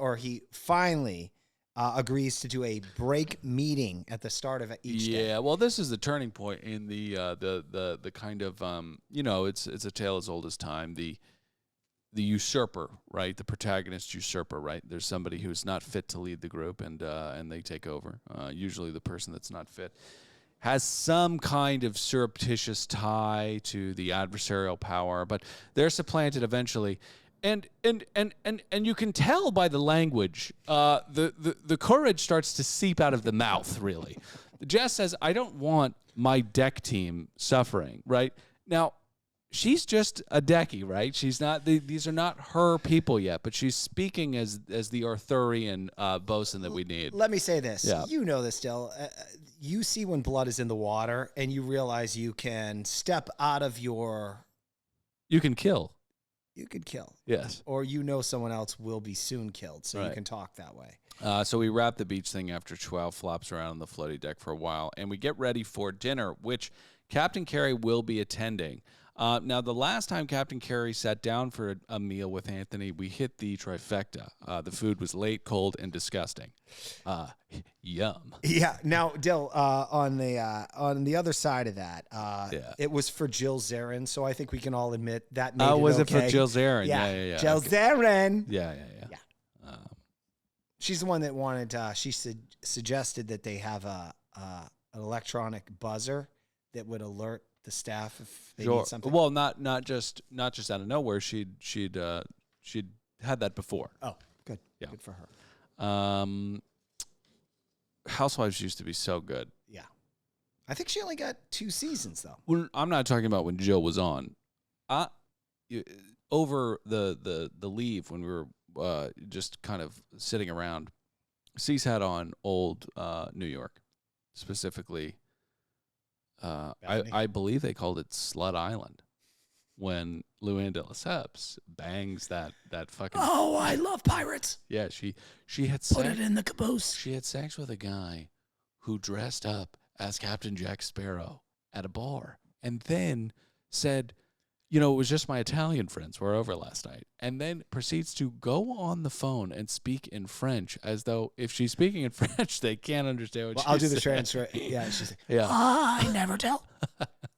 agrees to do a break meeting at the start of each day. Yeah, well, this is the turning point in the kind of it's a tale as old as time. The usurper, right? The protagonist usurper, right? There's somebody who's not fit to lead the group, and they take over. Usually, the person that's not fit has some kind of surreptitious tie to the adversarial power, but they're supplanted eventually. And you can tell by the language, the courage starts to seep out of the mouth, really. Jess says, I don't want my deck team suffering, right? Now, she's just a decky, right? She's not, these are not her people yet, but she's speaking as the Arthurian bosun that we need. Let me say this. Yeah. You know this, Dill. You see when blood is in the water, and you realize you can step out of your... You can kill. You could kill. Yes. Or someone else will be soon killed, so you can talk that way. So we wrap the beach thing after 12 flops around on the floaty deck for a while, and we get ready for dinner, which Captain Carey will be attending. Now, the last time Captain Carey sat down for a meal with Anthony, we hit the trifecta. The food was late, cold, and disgusting. Yum. Yeah. Now, Dill, on the other side of that, it was for Jill Zarin, so I think we can all admit that made it was okay. it for Jill Zarin? Yeah. Jill okay. Zarin. Yeah. She's the one that wanted. She suggested that they have a an electronic buzzer that would alert the staff if they Sure. need something? Well, not just out of nowhere. She'd had that before. Oh, good. Yeah. Good for her. Housewives used to be so good. Yeah. I think she only got 2 seasons, though. I'm not talking about when Jill was on. Over the leave when we were just kind of sitting around, Cease had on old New York, specifically. I believe they called it Slut Island when Luann de Lesseps bangs that fucking. Oh, I love pirates. Yeah, she had Put sex. it in the caboose. She had sex with a guy who dressed up as Captain Jack Sparrow at a bar and then said, it was just my Italian friends were over last night, and then proceeds to go on the phone and speak in French as though if she's speaking in French, they can't understand what she's saying. I'll do the transfer. Yeah, she's like, Yeah. I never tell.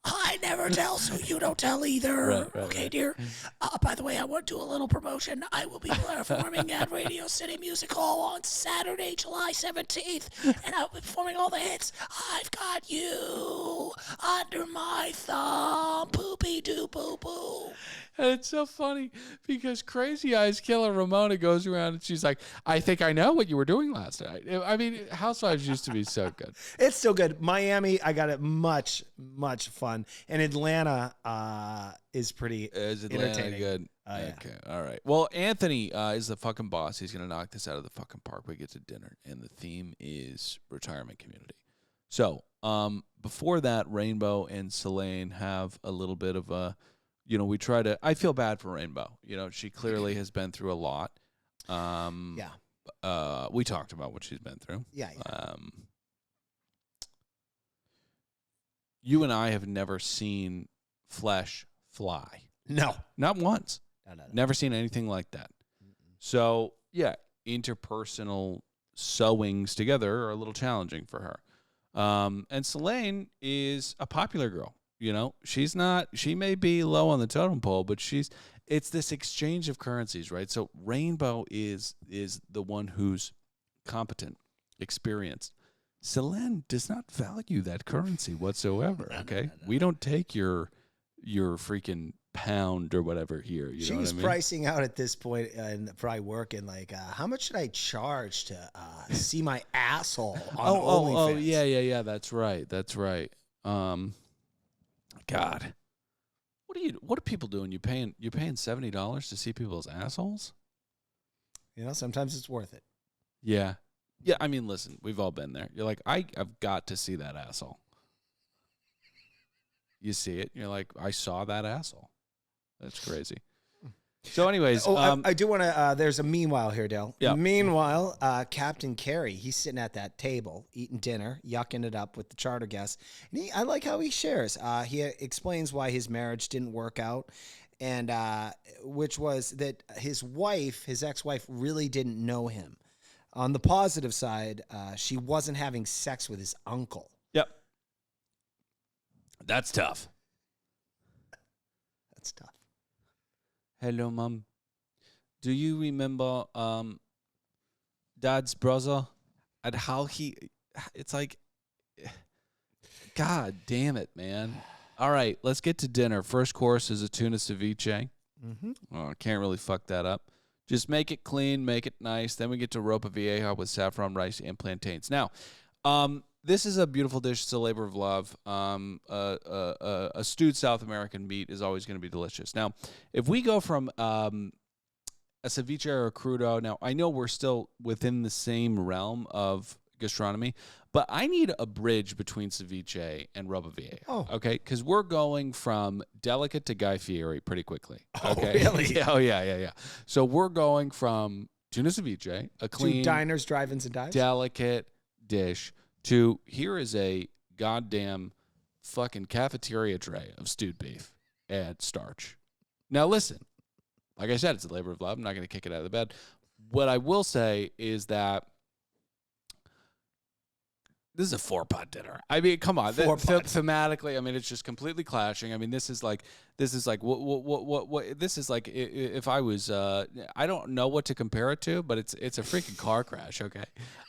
I never tell, so you don't tell either. Right, Okay, right. dear. By the way, I want to do a little promotion. I will be performing at Radio City Music Hall on Saturday, July 17th, and I'll be performing all the hits. I've got you under my thumb. Poopy doo boo boo. And it's so funny because Crazy Eyes Killer Ramona goes around and she's like, I think I know what you were doing last night. I mean, Housewives used to be so good. it's still good. Miami, I got it much, much fun. And Atlanta is pretty Is Atlanta entertaining. good? Yeah. Okay, all right. Well, Anthony is the fucking boss. He's going to knock this out of the fucking park. We get to dinner, and the theme is retirement community. So before that, Rainbow and Selene have a little bit of a, we try to, I feel bad for Rainbow. She clearly has been through a lot. Yeah. We talked about what she's been through. Yeah. You and I have never seen flesh fly. No. Not once. No. Never seen anything like that. So, yeah, interpersonal sewings together are a little challenging for her. And Selene is a popular girl. She's not, she may be low on the totem pole, but it's this exchange of currencies, right? So Rainbow is the one who's competent, experienced. Selene does not value that currency whatsoever, okay? No. We don't take your freaking pound or whatever here. You know what She's I mean? pricing out at this point and probably working like, how much should I charge to see my asshole on OnlyFans? Yeah. That's right. God, what are people doing? You paying $70 to see people's assholes? Sometimes it's worth it. Yeah. I mean, listen, we've all been there. You're like, I've got to see that asshole. You see it, you're like, I saw that asshole. That's crazy. So, anyways, I do want to. There's a meanwhile here, Dale. Yeah. Meanwhile, Captain Carey, he's sitting at that table eating dinner, yucking it up with the charter guests. And I like how he shares. He explains why his marriage didn't work out, and which was that his ex-wife, really didn't know him. On the positive side, she wasn't having sex with his uncle. Yep. That's tough. That's tough. Hello, Mom. Do you remember Dad's brother and how it's like, God damn it, man. All right, let's get to dinner. First course is a tuna ceviche. Mm-hmm. Oh, can't really fuck that up. Just make it clean, make it nice. Then we get to ropa vieja with saffron rice and plantains. Now, this is a beautiful dish. It's a labor of love. A stewed South American meat is always going to be delicious. Now, if we go from a ceviche or a crudo, now I know we're still within the same realm of gastronomy, but I need a bridge between ceviche and ropa vieja. Oh. Okay? Because we're going from delicate to Guy Fieri pretty quickly. Oh, Okay? really? Yeah. So we're going from tuna ceviche, a clean, To diners, drive-ins, and dives. delicate dish, to here is a goddamn fucking cafeteria tray of stewed beef and starch. Now listen, like I said, it's a labor of love. I'm not going to kick it out of the bed. What I will say is that This is a 4-pot dinner. I mean, come on. Thematically, I mean, it's just completely clashing. I mean, this is like what this is like if I was I don't know what to compare it to, but it's a freaking car crash, okay?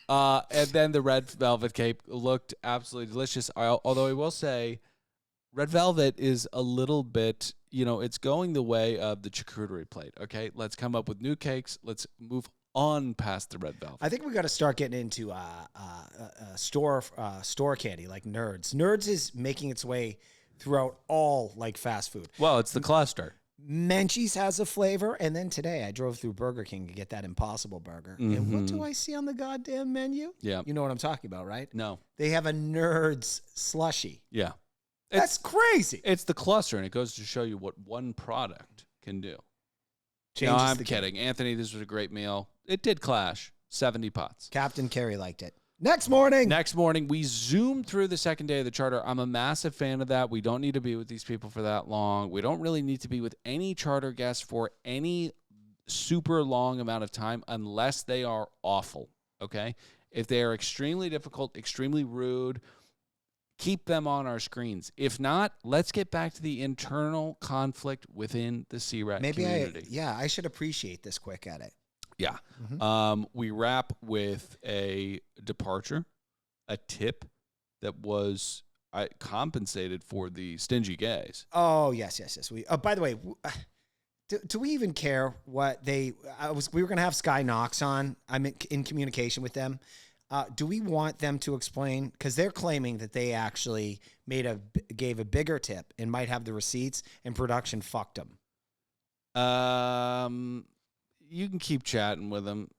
And then the red velvet cake looked absolutely delicious. Although I will say red velvet is a little bit, it's going the way of the charcuterie plate, okay? Let's come up with new cakes. Let's move on past the red velvet. I think we got to start getting into store candy like Nerds. Nerds is making its way throughout all like fast food. Well, it's the cluster. Menchie's has a flavor, and then today I drove through Burger King to get that Impossible Burger. And what do I see on the goddamn menu? Yeah, you know what I'm talking about, right? No, they have a Nerds slushie. Yeah, that's crazy. It's the cluster, and it goes to show you what one product can do. No, I'm kidding. Anthony, this was a great meal. It did clash. 70 pots. Captain Kerry liked it. Next morning, we zoomed through the second day of the charter. I'm a massive fan of that. We don't need to be with these people for that long. We don't really need to be with any charter guests for any super long amount of time unless they are awful, okay? If they are extremely difficult, extremely rude, keep them on our screens. If not, let's get back to the internal conflict within the CRAT community. I should appreciate this quick at it. Yeah. We wrap with a departure, a tip that was compensated for the stingy gays. Oh, yes. We. By the way, do we even care what they? We were going to have Sky Knox on. I'm in communication with them. Do we want them to explain? Because they're claiming that they actually gave a bigger tip and might have the receipts, and production fucked them. You can keep chatting with them.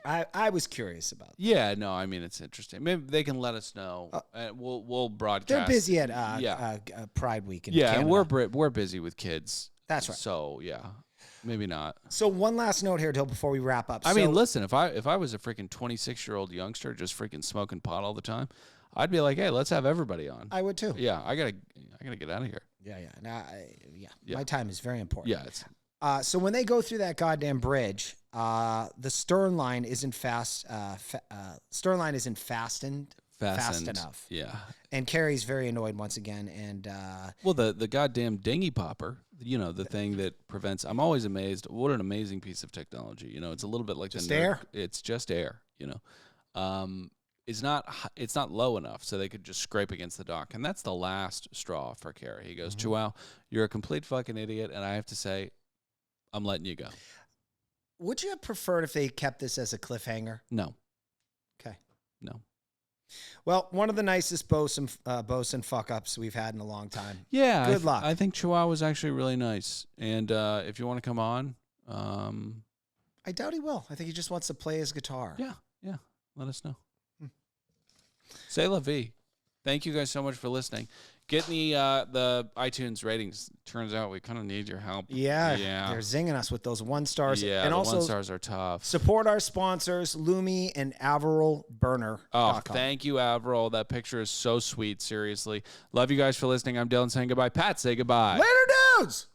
I was curious about that. Yeah, no, I mean, it's interesting. Maybe they can let us know. We'll broadcast. They're busy at Pride Week in Canada. And we're busy with kids. That's right. So, yeah, maybe not. So one last note here, Dill, before we wrap up. I mean, listen, if I was a freaking 26-year-old youngster just freaking smoking pot all the time, I'd be like, hey, let's have everybody on. I would too. Yeah, I gotta get out of here. Yeah. My time is very important. Yeah, it's. So when they go through that goddamn bridge, the stern line isn't fast. Stern line isn't fastened fast enough. Yeah. And Carrie's very annoyed once again. And well, the goddamn dinghy popper, the thing that prevents. I'm always amazed. What an amazing piece of technology. It's a little bit like just air. It's just air. It's not low enough, so they could just scrape against the dock, and that's the last straw for Carrie. He goes, Chihuahua, you're a complete fucking idiot, and I have to say, I'm letting you go. Would you have preferred if they kept this as a cliffhanger? No. Okay. No. Well, one of the nicest bosun fuck-ups we've had in a long time. Yeah. Good luck. I think Chihuahua was actually really nice. And if you want to come on. I doubt he will. I think he just wants to play his guitar. Yeah. Let us know. C'est la vie. Thank you guys so much for listening. Get the iTunes ratings. Turns out we kind of need your help. Yeah. They're zinging us with those 1 stars. Yeah, and also 1 stars are tough. Support our sponsors, Lumi and Averil Burner. Oh, thank you, Averil. That picture is so sweet. Seriously. Love you guys for listening. I'm Dylan saying goodbye. Pat, say goodbye. Later, dudes!